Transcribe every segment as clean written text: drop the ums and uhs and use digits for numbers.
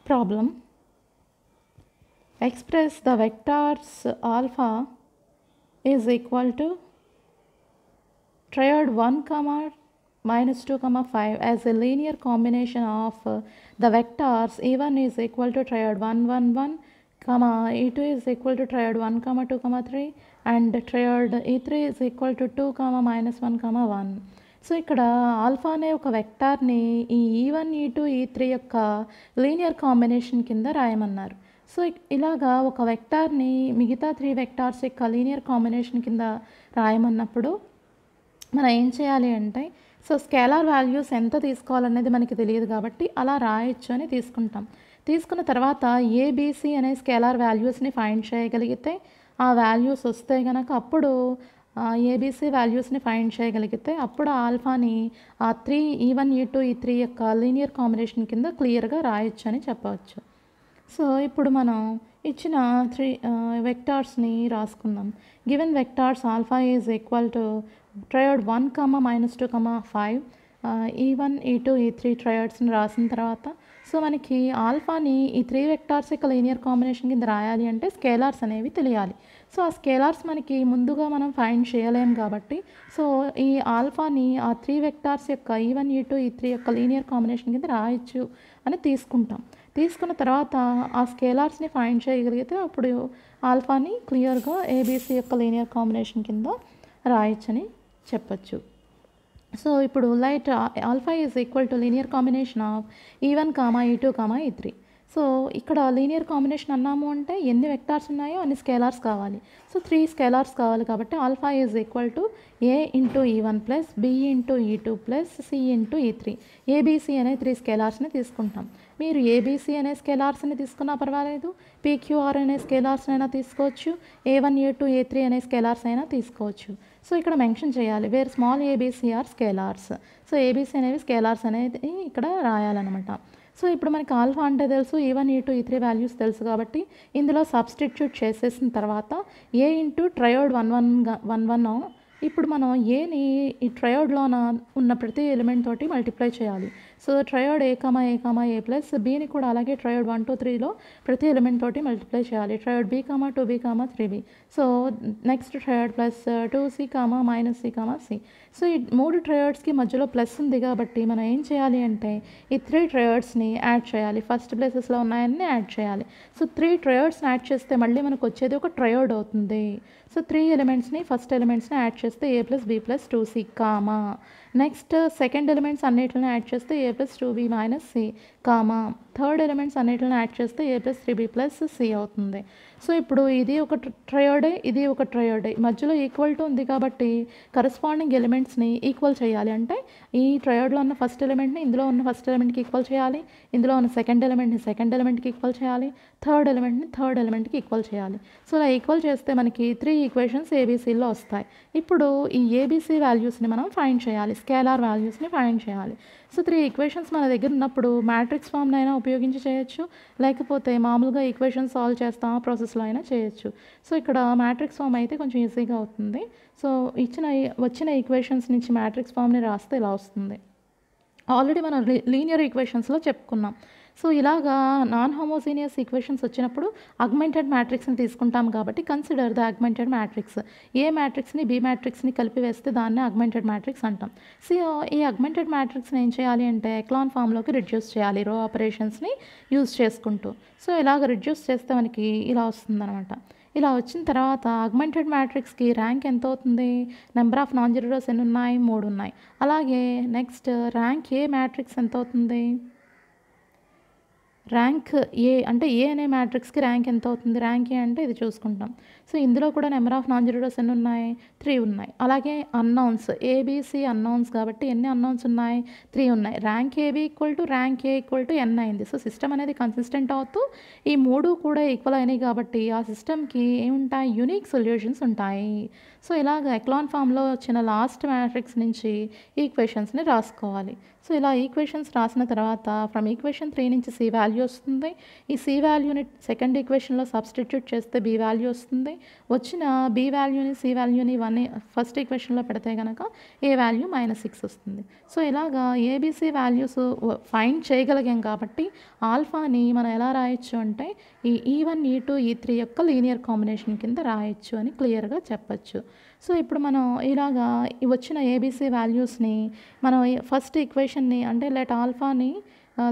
problem. Express the vectors alpha is equal to triad 1 comma minus 2 comma 5 as a linear combination of the vectors e1 is equal to triad 1 1 1 comma e2 is equal to triad 1 comma 2 comma 3 and triad e3 is equal to 2 comma minus 1 comma 1. So ఇక్కడ alpha అనే ఒక వెక్టార్ని ఈ e1 e2 e3 యొక్క linear combination కింద రాయమన్నారు. So ఇలాగా ఒక వెక్టార్ని మిగతా 3 vectors యొక్క లీనియర్ కాంబినేషన్ కింద రాయమన్నప్పుడు మనం ఏం చేయాలి అంటే, సో స్కేలార్ వాల్యూస్ ఎంత తీసుకోవాలనేది మనకి తెలియదు కాబట్టి అలా రాయొచ్చు అని తీసుకుంటాం. తీసుకున్న తర్వాత ఏబిసి అనే స్కేలార్ వాల్యూస్ని ఫైండ్ చేయగలిగితే, ఆ వాల్యూస్ వస్తే కనుక అప్పుడు ఏబిసి వాల్యూస్ని ఫైండ్ చేయగలిగితే అప్పుడు ఆల్ఫాని ఆ 3 e1 e2 e3 యొక్క లీనియర్ కాంబినేషన్ కింద క్లియర్గా రాయొచ్చు అని చెప్పవచ్చు. సో ఇప్పుడు మనం ఇచ్చిన 3 వెక్టార్స్ని రాసుకుందాం. Given vectors alpha is equal to triad 1 comma minus 2 comma 5 e1 e2 e3 ట్రయాడ్స్ని రాసిన తర్వాత సో మనకి ఆల్ఫాని ఈ 3 వెక్టార్స్ యొక్క లీనియర్ కాంబినేషన్ కింద రాయాలి అంటే స్కేలార్స్ అనేవి తెలియాలి. సో ఆ స్కేలార్స్ మనకి ముందుగా మనం ఫైండ్ చేయలేము కాబట్టి సో ఈ ఆల్ఫాని ఆ 3 వెక్టార్స్ యొక్క e1 e2 e3 యొక్క లీనియర్ కాంబినేషన్ కింద రాయొచ్చు అని తీసుకుంటాం. తీసుకున్న తర్వాత ఆ స్కేలార్స్ని ఫైండ్ చేయగలిగితే అప్పుడు ఆల్ఫాని క్లియర్గా ఏబిసి యొక్క లీనియర్ కాంబినేషన్ కింద రాయొచ్చని చెప్పచ్చు. సో ఇప్పుడు light alpha is equal to linear combination of e1 comma e2 comma e3. So ఇక్కడ లీనియర్ కాంబినేషన్ అన్నాము అంటే ఎన్ని వెక్టార్స్ ఉన్నాయో అన్ని స్కేలార్స్ కావాలి. సో 3 స్కేలార్స్ కావాలి కాబట్టి alpha is equal to a into e1 plus b into e2 plus c into e3. A B C అనే 3 స్కేలార్స్ని తీసుకుంటాం. మీరు ఏబిసి అనే స్కేలార్స్ని తీసుకున్నా పర్వాలేదు, pqr అనే స్కేలార్స్ అయినా తీసుకోవచ్చు, a1 a2 a3 అనే స్కేలార్స్ అయినా తీసుకోవచ్చు. సో ఇక్కడ మెన్షన్ చేయాలి where small A B C are scalars. So A B C అనేవి స్కేలార్స్ అనేది ఇక్కడ రాయాలన్నమాట. సో ఇప్పుడు మనకి ఆల్ఫా అంటే తెలుసు, e1 e2 e3 వాల్యూస్ తెలుసు కాబట్టి ఇందులో సబ్స్టిట్యూట్ చేసేసిన తర్వాత a ఇంటూ ట్రయాడ్ 1 1 1 ఇప్పుడు మనం ఏని ఈ ట్రయాడ్లోన ఉన్న ప్రతి ఎలిమెంట్ తోటి మల్టిప్లై చేయాలి. సో ట్రయాడ్ ఏ కామా ఏ ప్లస్ బీని కూడా అలాగే ట్రయాడ్ 1 2 3లో ప్రతి ఎలిమెంట్ తోటి మల్టిప్లై చేయాలి. Triad B comma 2b comma 3b. So next triad plus 2c comma minus c comma c. So ఈ 3 ట్రయాడ్స్కి మధ్యలో ప్లస్ ఉంది కాబట్టి మనం ఏం చేయాలి అంటే ఈ 3 ట్రయాడ్స్ని యాడ్ చేయాలి. ఫస్ట్ ప్లేసెస్లో ఉన్నాయన్నీ యాడ్ చేయాలి. సో 3 ట్రయాడ్స్ని యాడ్ చేస్తే మళ్ళీ మనకు వచ్చేది ఒక ట్రయాడ్ అవుతుంది. సో 3 ఎలిమెంట్స్ని ఫస్ట్ ఎలిమెంట్స్ని యాడ్ చేస్తే a plus b plus 2c comma next second elements అన్నిటిని యాడ్ చేస్తే a plus 2b minus c comma third elements అన్నిటిని యాడ్ చేస్తే a plus 3b plus c అవుతుంది. సో ఇప్పుడు ఇది ఒక ట్రయాడే, ఇది ఒక ట్రయాడే, మధ్యలో ఈక్వల్ టు ఉంది కాబట్టి కరస్పాండింగ్ ఎలిమెంట్స్ని ఈక్వల్ చేయాలి. అంటే ఈ ట్రయాడ్లో ఉన్న ఫస్ట్ ఎలిమెంట్ని ఇందులో ఉన్న ఫస్ట్ ఎలిమెంట్కి ఈక్వల్ చేయాలి, ఇందులో ఉన్న సెకండ్ ఎలిమెంట్ని సెకండ్ ఎలిమెంట్కి ఈక్వల్ చేయాలి, థర్డ్ ఎలిమెంట్ని థర్డ్ ఎలిమెంట్కి ఈక్వల్ చేయాలి. సో అలా ఈక్వల్ చేస్తే మనకి 3 ఈక్వేషన్స్ ఏబీసీలో వస్తాయి. ఇప్పుడు ఈ ఏబీసీ వాల్యూస్ని మనం ఫైండ్ చేయాలి, స్కేలార్ వాల్యూస్ని ఫైండ్ చేయాలి. సో 3 ఈక్వేషన్స్ మన దగ్గర ఉన్నప్పుడు మ్యాట్రిక్స్ ఫామ్ని అయినా ఉపయోగించి చేయొచ్చు, లేకపోతే మామూలుగా ఈక్వేషన్ సాల్వ్ చేస్తాం ఆ ప్రాసెస్లో అయినా చేయొచ్చు. సో ఇక్కడ మ్యాట్రిక్స్ ఫామ్ అయితే కొంచెం ఈజీగా అవుతుంది. సో వచ్చిన ఈక్వేషన్స్ నుంచి మ్యాట్రిక్స్ ఫామ్ని రాస్తే ఇలా వస్తుంది. ఆల్రెడీ మనం లీనియర్ ఈక్వేషన్స్లో చెప్పుకున్నాం. సో ఇలాగా నాన్ హోమోజీనియస్ ఈక్వేషన్స్ వచ్చినప్పుడు అగ్మెంటెడ్ మ్యాట్రిక్స్ని తీసుకుంటాం కాబట్టి consider the augmented matrix. A మ్యాట్రిక్స్ని బి మ్యాట్రిక్స్ని కలిపి వేస్తే దాన్ని అగ్మెంటెడ్ మ్యాట్రిక్స్ అంటాం. సో ఈ అగ్మెంటెడ్ మ్యాట్రిక్స్ని ఏం చేయాలి అంటే ఎక్లాన్ ఫామ్లోకి రిడ్యూస్ చేయాలి రో ఆపరేషన్స్ని యూజ్ చేసుకుంటూ. సో ఇలాగ రిడ్యూస్ చేస్తే మనకి ఇలా వస్తుందన్నమాట. ఇలా వచ్చిన తర్వాత అగ్మెంటెడ్ మ్యాట్రిక్స్కి ర్యాంక్ ఎంత అవుతుంది, number of non zero rose ఎన్ని ఉన్నాయి, 3 ఉన్నాయి. అలాగే నెక్స్ట్ ర్యాంక్ ఏ మ్యాట్రిక్స్ ఎంత అవుతుంది, ర్యాంక్ ఏ అంటే ఏ అనే మ్యాట్రిక్స్కి ర్యాంక్ ఎంత అవుతుంది, ర్యాంక్ ఏ అంటే ఇది చూసుకుంటాం. సో ఇందులో కూడా number of non zero rose ఎన్ని ఉన్నాయి, 3 ఉన్నాయి. అలాగే అన్నౌన్స్ ఏబిసి అన్నౌన్స్ కాబట్టి ఎన్ని అన్నౌన్స్ ఉన్నాయి, 3 ఉన్నాయి. Rank A B equal to rank A equal to n అయింది. సో సిస్టమ్ అనేది కన్సిస్టెంట్ అవుతూ ఈ 3 కూడా ఈక్వల్ అయినాయి కాబట్టి ఆ సిస్టమ్కి ఏముంటాయి, యూనిక్ సొల్యూషన్స్ ఉంటాయి. సో ఇలాగ ఎక్లాన్ ఫామ్లో వచ్చిన లాస్ట్ మ్యాట్రిక్స్ నుంచి ఈక్వేషన్స్ని రాసుకోవాలి. సో ఇలా ఈక్వేషన్స్ రాసిన తర్వాత ఫ్రమ్ ఈక్వేషన్ 3 నుంచి c వాల్యూ వాల్యూ వస్తుంది. ఈ సి వాల్యూని సెకండ్ ఈక్వేషన్లో సబ్స్టిట్యూట్ చేస్తే బి వాల్యూ వస్తుంది. వచ్చిన బి వాల్యూని సి వాల్యూని ఫస్ట్ ఈక్వేషన్లో పెడితే కనుక ఏ వాల్యూ -6 వస్తుంది. సో ఇలాగా ఏబిసి వాల్యూస్ ఫైండ్ చేయగలిగాం కాబట్టి ఆల్ఫాని మనం ఎలా రాయొచ్చు అంటే ఈ E1 E2 E3 యొక్క లీనియర్ కాంబినేషన్ కింద రాయొచ్చు అని క్లియర్గా చెప్పచ్చు. సో ఇప్పుడు మనం ఇలాగా వచ్చిన ఏబిసి వాల్యూస్ని మనం ఫస్ట్ ఈక్వేషన్ని అంటే లెట్ ఆల్ఫాని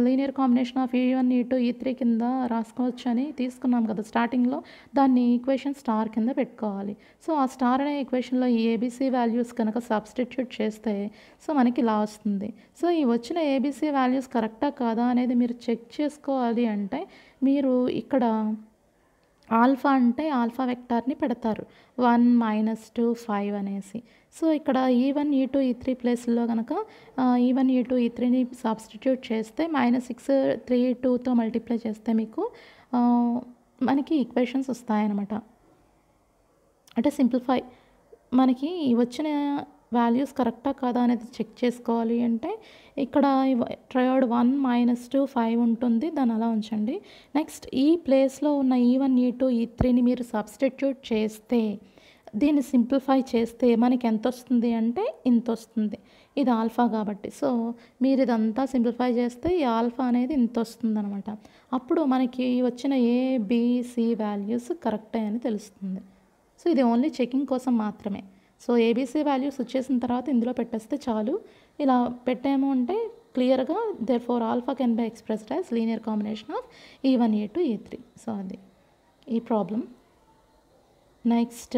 linear combination of E1 E2 E3 కింద రాసుకోవచ్చు అని తీసుకున్నాం కదా స్టార్టింగ్లో. దాన్ని ఈక్వేషన్ స్టార్ కింద పెట్టుకోవాలి. సో ఆ స్టార్ అనే ఈక్వేషన్లో ఈ ఏబిసి వాల్యూస్ కనుక సబ్స్టిట్యూట్ చేస్తే సో మనకి ఇలా వస్తుంది. సో ఈ వచ్చిన ఏబిసి వాల్యూస్ కరెక్టా కాదా అనేది మీరు చెక్ చేసుకోవాలి అంటే మీరు ఇక్కడ ఆల్ఫా అంటే ఆల్ఫా వెక్టార్ని పెడతారు 1 -2 5 అనేసి. సో ఇక్కడ E1 E2 E3 ప్లేస్లో కనుక E1 E2 E3ని సబ్స్టిట్యూట్ చేస్తే -6 3 2తో మల్టిప్లై చేస్తే మీకు మనకి ఈక్వేషన్స్ వస్తాయన్నమాట. అంటే సింప్లిఫై మనకి వచ్చిన వాల్యూస్ కరెక్టా కాదా అనేది చెక్ చేసుకోవాలి అంటే ఇక్కడ ట్రయోడ్ 1 -2 5 ఉంటుంది, దాన్ని అలా ఉంచండి. నెక్స్ట్ ఈ ప్లేస్లో ఉన్న E1 E2 E3ని మీరు సబ్స్టిట్యూట్ చేస్తే దీన్ని సింప్లిఫై చేస్తే మనకి ఎంత వస్తుంది అంటే ఇంత వస్తుంది. ఇది ఆల్ఫా కాబట్టి సో మీరు ఇదంతా సింప్లిఫై చేస్తే ఈ ఆల్ఫా అనేది ఇంత వస్తుంది అనమాట. అప్పుడు మనకి వచ్చిన ఏబిసి వాల్యూస్ కరెక్టే అని తెలుస్తుంది. సో ఇది ఓన్లీ చెకింగ్ కోసం మాత్రమే. సో ఏబిసి వాల్యూస్ వచ్చేసిన తర్వాత ఇందులో పెట్టేస్తే చాలు. ఇలా పెట్టాము అంటే క్లియర్గా therefore alpha can be expressed as linear combination of E1 E2 E3. So అది ఈ problem. Next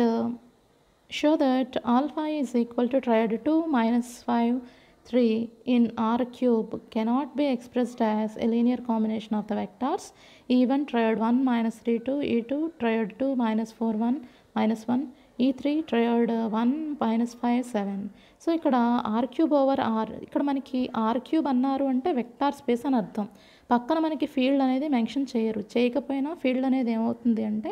show that alpha is equal to triad 2 -5 3 in R cube cannot be expressed as a linear combination of the vectors E1 triad 1 -3 2 E2 triad 2 -4 1 -1 E3 triad 1 -5 7. So ఇక్కడ R³/R ఇక్కడ మనకి R³ అన్నారు అంటే vector space అని అర్థం. పక్కన మనకి field అనేది మెన్షన్ చేయకపోయినా ఫీల్డ్ అనేది ఏమవుతుంది అంటే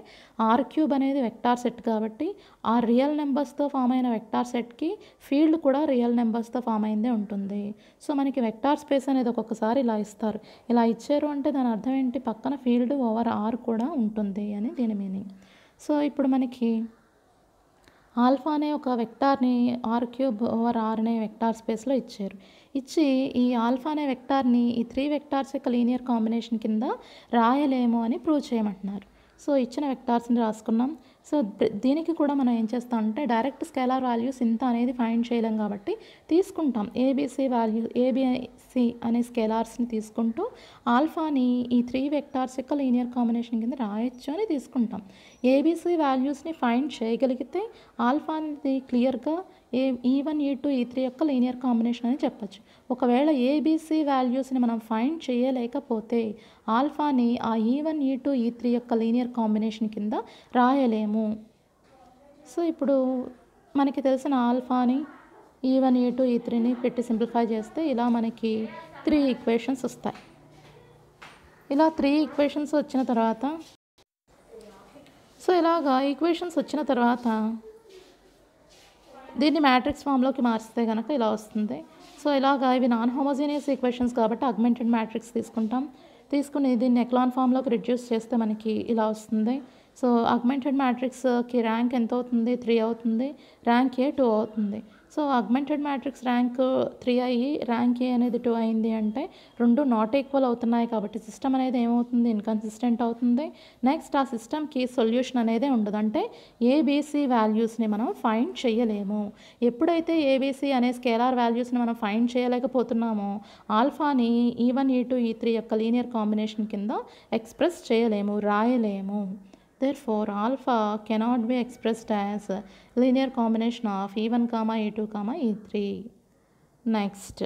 R³ అనేది వెక్టార్ సెట్ కాబట్టి ఆ రియల్ నెంబర్స్తో ఫామ్ అయిన వెక్టార్ సెట్కి ఫీల్డ్ కూడా రియల్ నెంబర్స్తో ఫామ్ అయిందే ఉంటుంది. సో మనకి వెక్టార్ స్పేస్ అనేది ఒక్కొక్కసారి ఇలా ఇస్తారు. ఇలా ఇచ్చారు అంటే దాని అర్థం ఏంటి, పక్కన ఫీల్డ్ ఓవర్ R కూడా ఉంటుంది అని దీని మీనింగ్. సో ఇప్పుడు మనకి ఆల్ఫా అనే ఒక వెక్టార్ని R³/R అనే వెక్టార్ స్పేస్లో ఇచ్చారు. ఇచ్చి ఈ ఆల్ఫా అనే వెక్టార్ని ఈ 3 వెక్టార్స్ యొక్క లీనియర్ కాంబినేషన్ కింద రాయలేము అని ప్రూవ్ చేయమంటున్నారు. సో ఇచ్చిన వెక్టార్స్ని రాసుకున్నాం. సో దీనికి కూడా మనం ఏం చేస్తాం అంటే డైరెక్ట్ స్కేలార్ వాల్యూస్ ఇంత అనేది ఫైండ్ చేయలేం కాబట్టి తీసుకుంటాం ఏబిసి వాల్యూ ఏబిసి అనే స్కేలార్స్ని తీసుకుంటూ ఆల్ఫాని ఈ 3 వెక్టార్స్ యొక్క లీనియర్ కాంబినేషన్ కింద రాయొచ్చు అని తీసుకుంటాం. ఏబిసి వాల్యూస్ని ఫైండ్ చేయగలిగితే ఆల్ఫా అనేది క్లియర్గా E1 E2 E3 యొక్క లీనియర్ కాంబినేషన్ అని చెప్పచ్చు. ఒకవేళ ఏబిసి వాల్యూస్ని మనం ఫైండ్ చేయలేకపోతే ఆల్ఫాని ఆ E1 E2 E3 యొక్క లీనియర్ కాంబినేషన్ కింద రాయలేము. సో ఇప్పుడు మనకి తెలిసిన ఆల్ఫాని E1 E2 E3ని పెట్టి సింప్లిఫై చేస్తే ఇలా మనకి 3 ఈక్వేషన్స్ వస్తాయి. ఇలా 3 ఈక్వేషన్స్ వచ్చిన తర్వాత సో ఇలాగా ఈక్వేషన్స్ వచ్చిన తర్వాత దీన్ని మ్యాట్రిక్స్ ఫామ్లోకి మార్చితే కనుక ఇలా వస్తుంది. సో ఇలాగా ఇవి నాన్ హోమోజీనియస్ ఈక్వేషన్స్ కాబట్టి అగ్మెంటెడ్ మ్యాట్రిక్స్ తీసుకుని దీన్ని ఎక్లాన్ ఫామ్లోకి రిడ్యూస్ చేస్తే మనకి ఇలా వస్తుంది. సో అగ్మెంటెడ్ మ్యాట్రిక్స్కి ర్యాంక్ ఎంత అవుతుంది, 3 అవుతుంది. ర్యాంక్ ఏ 2 అవుతుంది. సో అగ్మెంటెడ్ మ్యాట్రిక్స్ ర్యాంక్ 3 అయ్యి ర్యాంక్ ఏ అనేది 2 అయింది అంటే రెండు నాట్ ఈక్వల్ అవుతున్నాయి కాబట్టి సిస్టమ్ అనేది ఏమవుతుంది, ఇన్కన్సిస్టెంట్ అవుతుంది. నెక్స్ట్ ఆ సిస్టమ్కి సొల్యూషన్ అనేది ఉండదు. అంటే ఏబిసి వాల్యూస్ని మనం ఫైండ్ చేయలేము. ఎప్పుడైతే ఏబిసి అనే స్కేలార్ వాల్యూస్ని మనం ఫైండ్ చేయలేకపోతున్నామో ఆల్ఫాని E1 E2 E3 యొక్క లీనియర్ కాంబినేషన్ కింద ఎక్స్ప్రెస్ చేయలేము, రాయలేము. Therefore, alpha cannot be expressed as linear combination of E1, E2, E3. Next,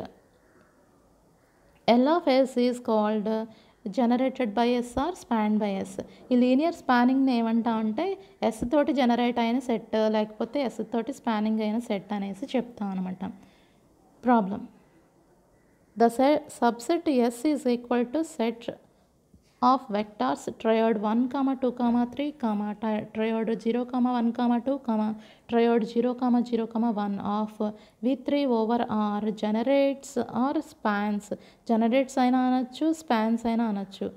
L of S is called generated by S or spanned by S. ఈ linear స్పానింగ్ని ఏమంటామంటే S తోటి generate అయిన set లేకపోతే S తోటి spanning అయిన set అనేసి చెప్తాం అనమాట. Problem, the subset S is equal to set of vectors triad 1, 2, 3, triad 0, 1, 2, triad 0, 0, 1 of V3 over R generates or spans. Generates అయినా అనొచ్చు, spans అయినా అనొచ్చు.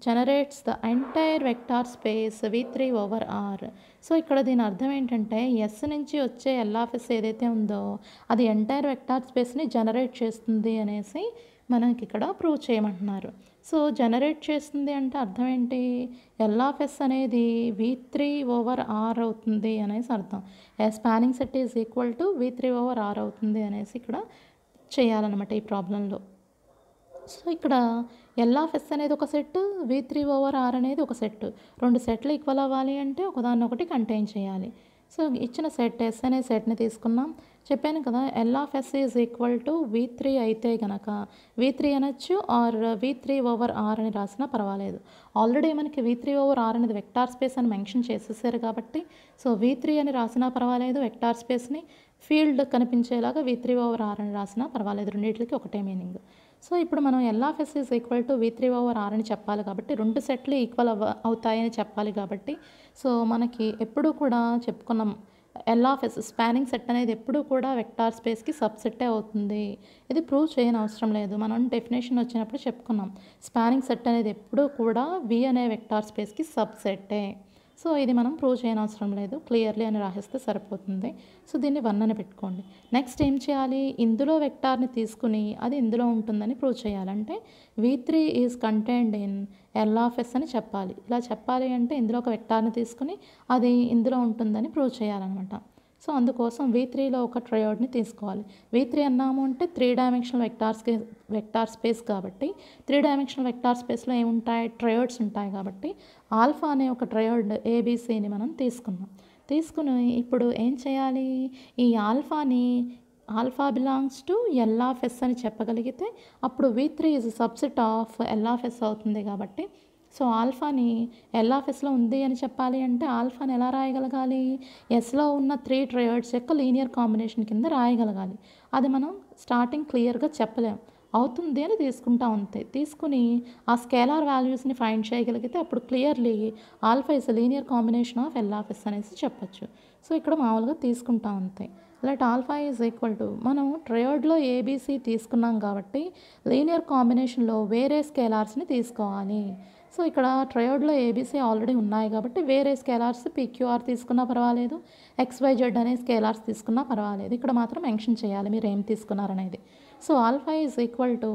Generates the entire vector space V3 over R. So ఇక్కడ దీని అర్థం ఏంటంటే yes నుంచి వచ్చే ఎల్ఆఫ్ఎస్ ఏదైతే ఉందో అది ఎంటైర్ వెక్టార్ స్పేస్ని జనరేట్ చేస్తుంది అనేసి మనకి ఇక్కడ ప్రూవ్ చేయమంటున్నారు. సో జనరేట్ చేస్తుంది అంటే అర్థం ఏంటి, ఎల్ఆఫ్ఎస్ అనేది V3 ఓవర్ R అవుతుంది అనేసి అర్థం. Spanning set is equal to V3 over R అవుతుంది అనేసి ఇక్కడ చేయాలన్నమాట ఈ ప్రాబ్లంలో. సో ఇక్కడ ఎల్ఆఫ్ఎస్ అనేది ఒక సెట్, V3 ఓవర్ R అనేది ఒక సెట్. రెండు సెట్లు ఈక్వల్ అవ్వాలి అంటే ఒకదాన్ని ఒకటి కంటైన్ చేయాలి. సో ఇచ్చిన సెట్ ఎస్ అనే సెట్ని తీసుకున్నాం. చెప్పాను కదా, L of S is equal to V3 అయితే కనుక V3 అనొచ్చు ఆర్ V3 ఓవర్ R అని రాసినా పర్వాలేదు. ఆల్రెడీ మనకి V3 ఓవర్ R అనేది వెక్టార్ స్పేస్ అని మెన్షన్ చేసేసారు కాబట్టి సో V3 అని రాసినా పర్వాలేదు, వెక్టార్ స్పేస్ని ఫీల్డ్ కనిపించేలాగా V3 ఓవర్ R అని రాసినా పర్వాలేదు, రెండింటికి ఒకటే మీనింగ్. సో ఇప్పుడు మనం L of S is equal to V3 over R అని చెప్పాలి కాబట్టి రెండు సెట్లు ఈక్వల్ అవుతాయని చెప్పాలి కాబట్టి సో మనకి ఎప్పుడు కూడా చెప్పుకున్నాం ఎల్ఆఫ్ఎస్ స్పానింగ్ సెట్ అనేది ఎప్పుడు కూడా వెక్టార్ స్పేస్కి సబ్సెట్టే అవుతుంది. ఇది ప్రూవ్ చేయని అవసరం లేదు, మనం డెఫినేషన్ వచ్చినప్పుడు చెప్పుకున్నాం స్పానింగ్ సెట్ అనేది ఎప్పుడూ కూడా V అనే వెక్టార్ స్పేస్కి సబ్సెట్టే. సో ఇది మనం ప్రూవ్ చేయని అవసరం లేదు, క్లియర్లీ అని రాసేస్తే సరిపోతుంది. సో దీన్ని 1 అని పెట్టుకోండి. నెక్స్ట్ ఏం చేయాలి, ఇందులో వెక్టార్ని తీసుకుని అది ఇందులో ఉంటుందని ప్రూవ్ చేయాలంటే V3 is contained in L of S అని చెప్పాలి. ఇలా చెప్పాలి అంటే ఇందులో ఒక వెక్టార్ని తీసుకుని అది ఇందులో ఉంటుందని ప్రూవ్ చేయాలన్నమాట. సో అందుకోసం V3లో ఒక ట్రయోడ్ని తీసుకోవాలి. V3 అన్నాము అంటే 3 డైమెన్షనల్ వెక్టార్ స్పేస్ కాబట్టి 3 డైమెన్షనల్ వెక్టార్ స్పేస్లో ఏముంటాయి, ట్రయోడ్స్ ఉంటాయి కాబట్టి ఆల్ఫా అనే ఒక ట్రయోడ్ ఏబీసీని మనం తీసుకుని ఇప్పుడు ఏం చేయాలి, ఈ ఆల్ఫా బిలాంగ్స్ టు ఎల్ఆఫ్ఎస్ అని చెప్పగలిగితే అప్పుడు V3 is subset of L of S అవుతుంది కాబట్టి సో ఆల్ఫాని ఎల్ఆఫ్ఎస్లో ఉంది అని చెప్పాలి అంటే ఆల్ఫాని ఎలా రాయగలగాలి, ఎస్లో ఉన్న 3 ట్రయోడ్స్ యొక్క లీనియర్ కాంబినేషన్ కింద రాయగలగాలి. అది మనం స్టార్టింగ్ క్లియర్గా చెప్పలేం, అవుతుంది అని తీసుకుంటాం అంతే. తీసుకుని ఆ స్కేలార్ వాల్యూస్ని ఫైండ్ చేయగలిగితే అప్పుడు clearly alpha is linear combination of L of S అనేసి చెప్పచ్చు. సో ఇక్కడ మామూలుగా తీసుకుంటాం అంతే. Let alpha is equal to మనం ట్రయోడ్లో ఏబీసీ తీసుకున్నాం కాబట్టి లీనియర్ కాంబినేషన్లో వేరే స్కేలార్స్ని తీసుకోవాలి. సో ఇక్కడ ట్రయోడ్లో ఏబీసీ ఆల్రెడీ ఉన్నాయి కాబట్టి వేరే స్కేలార్స్ PQR తీసుకున్నా పర్వాలేదు, XYZ అనే స్కేలార్స్ తీసుకున్నా పర్వాలేదు. ఇక్కడ మాత్రం మెన్షన్ చేయాలి మీరు ఏం తీసుకున్నారనేది. So alpha is equal to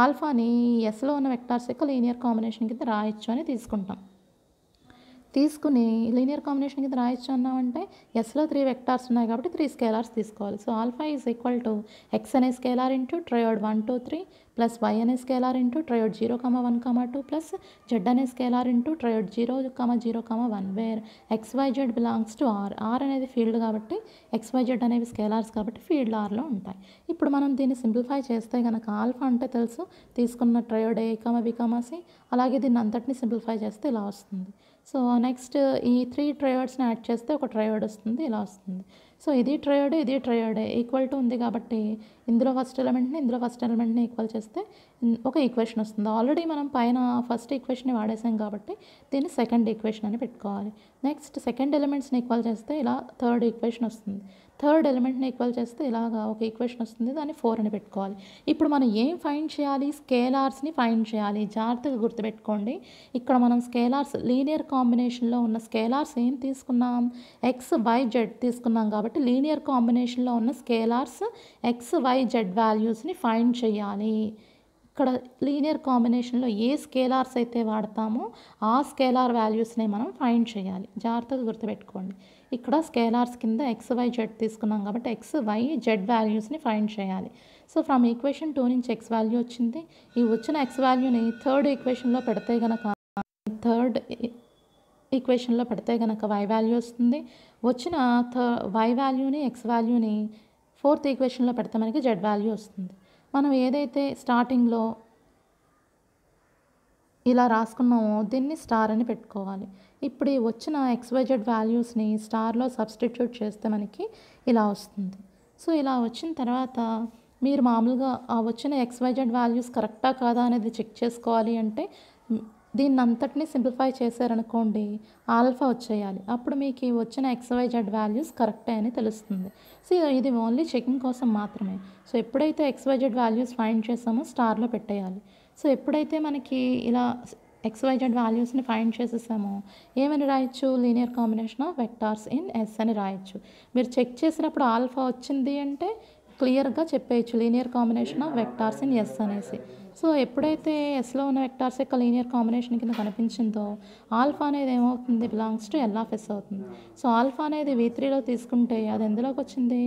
ఆల్ఫాని ఎస్లో ఉన్న వెక్టార్స్ యొక్క లీనియర్ కాంబినేషన్ కింద రాయొచ్చు అని తీసుకుని లీనియర్ కాంబినేషన్ కింద రాయొచ్చు అన్నామంటే ఎస్లో 3 వెక్టార్స్ ఉన్నాయి కాబట్టి 3 స్కేలార్స్ తీసుకోవాలి. So alpha is equal to X అనే scalar into triad 1 2 3 plus Y అనే scalar into triad 0 1 2 plus Z అనే scalar into triad 0 0 1 where XYZ belongs to R అనేది ఫీల్డ్ కాబట్టి XYZ అనేవి స్కేలార్స్ కాబట్టి ఫీల్డ్ Rలో ఉంటాయి. ఇప్పుడు మనం దీన్ని సింప్లిఫై చేస్తే కనుక ఆల్ఫా అంటే తెలుసు, తీసుకున్న ట్రయోడ్ A, B, C, అలాగే దీన్ని అంతటిని సింప్లిఫై చేస్తే ఇలా వస్తుంది. సో నెక్స్ట్ ఈ 3 ట్రయోడ్స్ని యాడ్ చేస్తే ఒక ట్రయోడ్ వస్తుంది, ఇలా వస్తుంది. సో ఇది ట్రయోడే ఈక్వల్ టు ఉంది కాబట్టి ఇందులో ఫస్ట్ ఎలిమెంట్ని ఈక్వల్ చేస్తే ఒక ఈక్వేషన్ వస్తుంది. ఆల్రెడీ మనం పైన ఫస్ట్ ఈక్వేషన్ని వాడేసాం కాబట్టి దీన్ని సెకండ్ ఈక్వేషన్ అని పెట్టుకోవాలి. నెక్స్ట్ సెకండ్ ఎలిమెంట్స్ని ఈక్వల్ చేస్తే ఇలా థర్డ్ ఈక్వేషన్ వస్తుంది. థర్డ్ ఎలిమెంట్ని ఈక్వల్ చేస్తే ఇలాగా ఒక ఈక్వేషన్ వస్తుంది, దాన్ని 4 అని పెట్టుకోవాలి. ఇప్పుడు మనం ఏం ఫైండ్ చేయాలి, స్కేలార్స్ని ఫైండ్ చేయాలి. జాగ్రత్తగా గుర్తుపెట్టుకోండి, ఇక్కడ మనం స్కేలార్స్ లీనియర్ కాంబినేషన్లో ఉన్న స్కేలార్స్ ఏం తీసుకున్నాం, XYZ తీసుకున్నాం కాబట్టి లీనియర్ కాంబినేషన్లో ఉన్న స్కేలార్స్ XYZ వాల్యూస్ని ఫైండ్ చేయాలి. ఇక్కడ లీనియర్ కాంబినేషన్లో ఏ స్కేలార్స్ అయితే వాడతామో ఆ స్కేలార్ వాల్యూస్నే మనం ఫైండ్ చేయాలి. జాగ్రత్తగా గుర్తుపెట్టుకోండి, ఇక్కడ స్కేలార్స్ కింద XYZ తీసుకున్నాం కాబట్టి XYZ వాల్యూస్ని ఫైండ్ చేయాలి. సో ఫ్రమ్ ఈక్వేషన్ 2 నుంచి X వాల్యూ వచ్చింది. ఈ వచ్చిన X వాల్యూని థర్డ్ ఈక్వేషన్లో పెడితే కనుక Y వాల్యూ వస్తుంది. వచ్చిన Y వాల్యూని X వాల్యూని ఫోర్త్ ఈక్వేషన్లో పెడితే మనకి Z వాల్యూ వస్తుంది. మనం ఏదైతే స్టార్టింగ్లో ఇలా రాసుకున్నామో దీన్ని స్టార్ అని పెట్టుకోవాలి. ఇప్పుడు ఈ వచ్చిన XYZ వాల్యూస్ని స్టార్లో సబ్స్టిట్యూట్ చేస్తే మనకి ఇలా వస్తుంది. సో ఇలా వచ్చిన తర్వాత మీరు మామూలుగా ఆ వచ్చిన XYZ వాల్యూస్ కరెక్టా కాదా అనేది చెక్ చేసుకోవాలి అంటే దీన్ని అంతటినీ సింప్లిఫై చేశారనుకోండి ఆల్ఫా వచ్చేయాలి. అప్పుడు మీకు వచ్చిన XYZ వాల్యూస్ కరెక్టే అని తెలుస్తుంది. సో ఇది ఓన్లీ చెకింగ్ కోసం మాత్రమే. సో ఎప్పుడైతే XYZ వాల్యూస్ ఫైండ్ చేసామో స్టార్లో పెట్టేయాలి. సో ఎప్పుడైతే మనకి ఇలా XYZ వాల్యూస్ని ఫైండ్ చేసేసాము. ఏమని రాయొచ్చు? Linear combination of vectors in S అని రాయొచ్చు. మీరు చెక్ చేసినప్పుడు ఆల్ఫా వచ్చింది అంటే క్లియర్గా చెప్పేయచ్చు linear combination of vectors in S అనేసి. సో ఎప్పుడైతే ఎస్లో ఉన్న వెక్టార్స్ యొక్క లీనియర్ కాంబినేషన్ కింద కనిపించిందో ఆల్ఫా అనేది ఏమవుతుంది? Belongs to L of S అవుతుంది. సో ఆల్ఫా అనేది V3లో తీసుకుంటే అది ఎందులోకి వచ్చింది?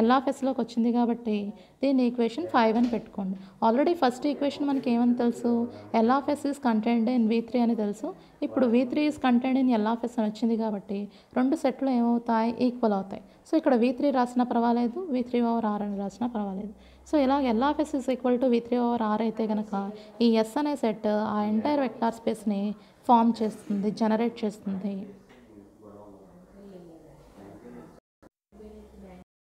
ఎల్ ఆఫ్ ఎస్లోకి వచ్చింది కాబట్టి దీన్ని ఈక్వేషన్ 5 అని పెట్టుకోండి. ఆల్రెడీ ఫస్ట్ ఈక్వేషన్ మనకి ఏమని తెలుసు? L of S is contained in V3 అని తెలుసు. ఇప్పుడు V3 is contained in L of S అని వచ్చింది కాబట్టి రెండు సెట్లు ఏమవుతాయి? ఈక్వల్ అవుతాయి. సో ఇక్కడ V3 రాసినా పర్వాలేదు, V3/R అని రాసినా పర్వాలేదు. సో ఇలా L of S is equal to V3/R అయితే కనుక ఈ ఎస్ అనే సెట్ ఆ ఎంటైర్ వెక్టార్ స్పేస్ని ఫామ్ చేస్తుంది, జనరేట్ చేస్తుంది.